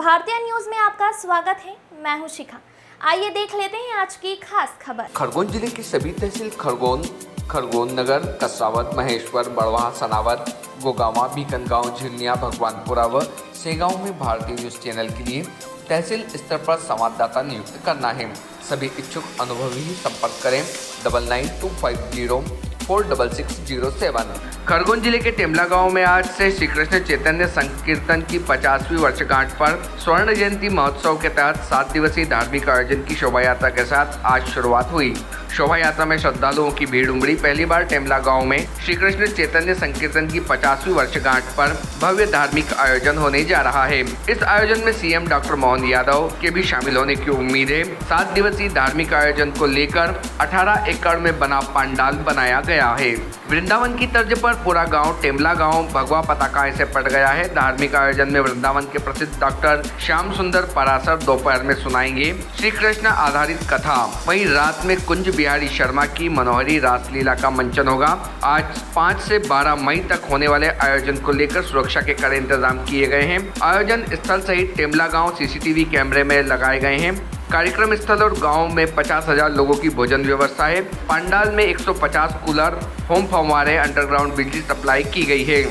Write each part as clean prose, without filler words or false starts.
भारतीय न्यूज में आपका स्वागत है। मैं हूं शिखा। आइए देख लेते हैं आज की खास खबर। खरगोन जिले की सभी तहसील खरगोन नगर, कसावत, महेश्वर, बड़वा, सनावत, गोगावा, बीकनगांव, झिलनिया, भगवानपुरा व सेगांव में भारतीय न्यूज चैनल के लिए तहसील स्तर पर संवाददाता नियुक्त करना है। सभी इच्छुक अनुभवी संपर्क करें 9925046607। खरगोन जिले के टेमला गांव में आज से श्री कृष्ण चैतन्य संकीर्तन की 50वीं वर्षगांठ पर स्वर्ण जयंती महोत्सव के तहत 7 दिवसीय धार्मिक आयोजन की शोभा यात्रा के साथ आज शुरुआत हुई। शोभा यात्रा में श्रद्धालुओं की भीड़ उमड़ी। पहली बार टेमला गांव में श्री कृष्ण चैतन्य संकीर्तन की 50वीं वर्षगांठ पर भव्य धार्मिक आयोजन होने जा रहा है। इस आयोजन में सीएम डॉक्टर मोहन यादव के भी शामिल होने की उम्मीद है। 7 दिवसीय धार्मिक आयोजन को लेकर 18 एकड़ में बना पंडाल बनाया गया है। वृंदावन की तर्ज पर पूरा गांव टेमला गांव भगवा पताकाएं से पट गया है। धार्मिक आयोजन में वृंदावन के प्रसिद्ध डॉक्टर श्याम सुंदर पराशर दोपहर में सुनाएंगे श्री कृष्ण आधारित कथा। वहीं रात में कुंज बिहारी शर्मा की मनोहरी रासलीला का मंचन होगा। आज 5 से 12 मई तक होने वाले आयोजन को लेकर सुरक्षा के कड़े इंतजाम किए गए हैं। आयोजन स्थल सहित टेमला गांव सीसीटीवी कैमरे में लगाए गए हैं। कार्यक्रम स्थल और गांव में 50,000 लोगों की भोजन व्यवस्था है। पंडाल में 150 कूलर, होम फव्वारे, अंडरग्राउंड बिजली सप्लाई की गई है।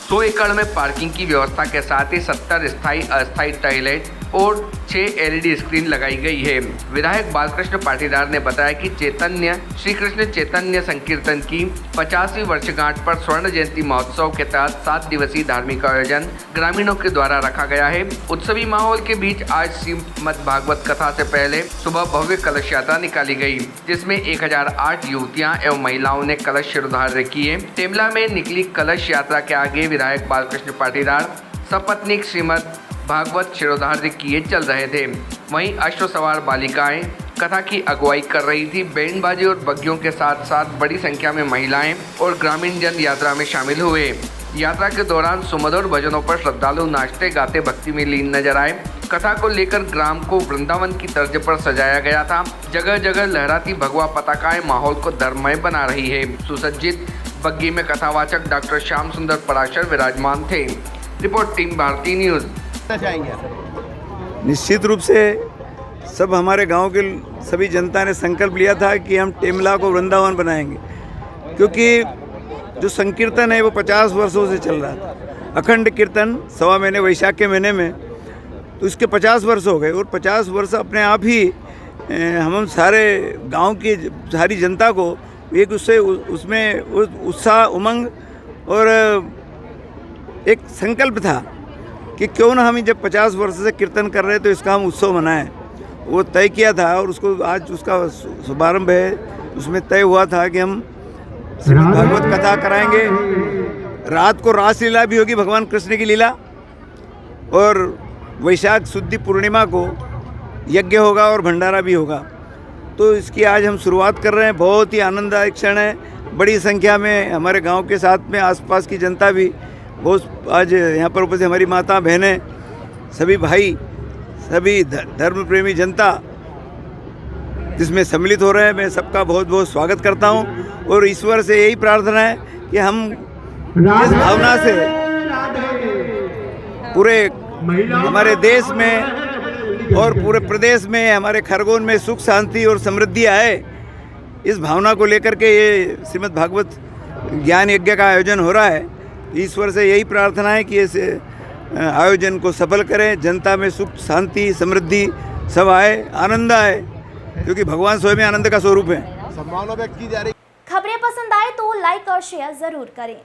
100 एकड़ में पार्किंग की व्यवस्था के साथ ही 70 स्थायी अस्थायी टॉयलेट और 6 LED स्क्रीन लगाई गई है। विधायक बालकृष्ण पाटीदार ने बताया कि श्री कृष्ण चैतन्य संकीर्तन की 50वीं वर्षगांठ पर स्वर्ण जयंती महोत्सव के तहत 7 दिवसीय धार्मिक आयोजन ग्रामीणों के द्वारा रखा गया है। उत्सवी माहौल के बीच आज श्रीमद् भागवत कथा से पहले सुबह भव्य कलश यात्रा निकाली गई, जिसमें 1008 युवतियां एवं महिलाओं ने कलश शिरोधार्य किए। टेमला में निकली कलश यात्रा के आगे विधायक बालकृष्ण पाटीदार सपत्नीक श्रीमद् भागवत शिरोधार्य किए चल रहे थे। वहीं अश्वसवार बालिकाएं कथा की अगुवाई कर रही थी। बैंडबाजी और बग्गियों के साथ साथ बड़ी संख्या में महिलाएं और ग्रामीण जन यात्रा में शामिल हुए। यात्रा के दौरान सुमधुर भजनों पर श्रद्धालु नाचते गाते भक्ति में लीन नजर आए। कथा को लेकर ग्राम को वृंदावन की तर्ज पर सजाया गया था। जगह जगह लहराती भगवा पताकाएं माहौल को धर्ममय बना रही है। सुसज्जित बग्गी में कथावाचक डॉक्टर श्याम सुंदर पराशर विराजमान थे। रिपोर्ट टीम भारतीय न्यूज। निश्चित रूप से सब हमारे गांव के सभी जनता ने संकल्प लिया था कि हम टेमला को वृंदावन बनाएंगे, क्योंकि जो संकीर्तन है वो 50 वर्षों से चल रहा था। अखंड कीर्तन 1.25 महीने वैशाख के महीने में, तो इसके 50 वर्ष हो गए और 50 वर्ष अपने आप ही हम सारे गांव की सारी जनता को एक उसमें उत्साह, उमंग और एक संकल्प था कि क्यों ना हम जब 50 वर्ष से कीर्तन कर रहे हैं तो इसका हम उत्सव मनाएं। वो तय किया था और उसको आज उसका शुभारंभ है। उसमें तय हुआ था कि हम श्रीमद् भागवत कथा कराएंगे। रात को रासलीला भी होगी, भगवान कृष्ण की लीला, और वैशाख शुद्ध पूर्णिमा को यज्ञ होगा और भंडारा भी होगा। तो इसकी आज हम शुरुआत कर रहे हैं। बहुत ही आनंददायक क्षण है। बड़ी संख्या में हमारे गाँव के साथ में आसपास की जनता भी बहुत आज यहाँ पर उपस्थित, हमारी माता बहनें, सभी भाई, सभी धर्म प्रेमी जनता जिसमें सम्मिलित हो रहे हैं। मैं सबका बहुत बहुत स्वागत करता हूँ और ईश्वर से यही प्रार्थना है कि हम इस भावना से पूरे हमारे देश में और पूरे प्रदेश में, हमारे खरगोन में सुख शांति और समृद्धि आए। इस भावना को लेकर के ये श्रीमद् भागवत ज्ञान यज्ञ का आयोजन हो रहा है। ईश्वर से यही प्रार्थना है कि इस आयोजन को सफल करें, जनता में सुख शांति समृद्धि सब आए, आनंद आए, क्योंकि भगवान स्वयं आनंद का स्वरूप है। खबरें पसंद आए तो लाइक और शेयर जरूर करें।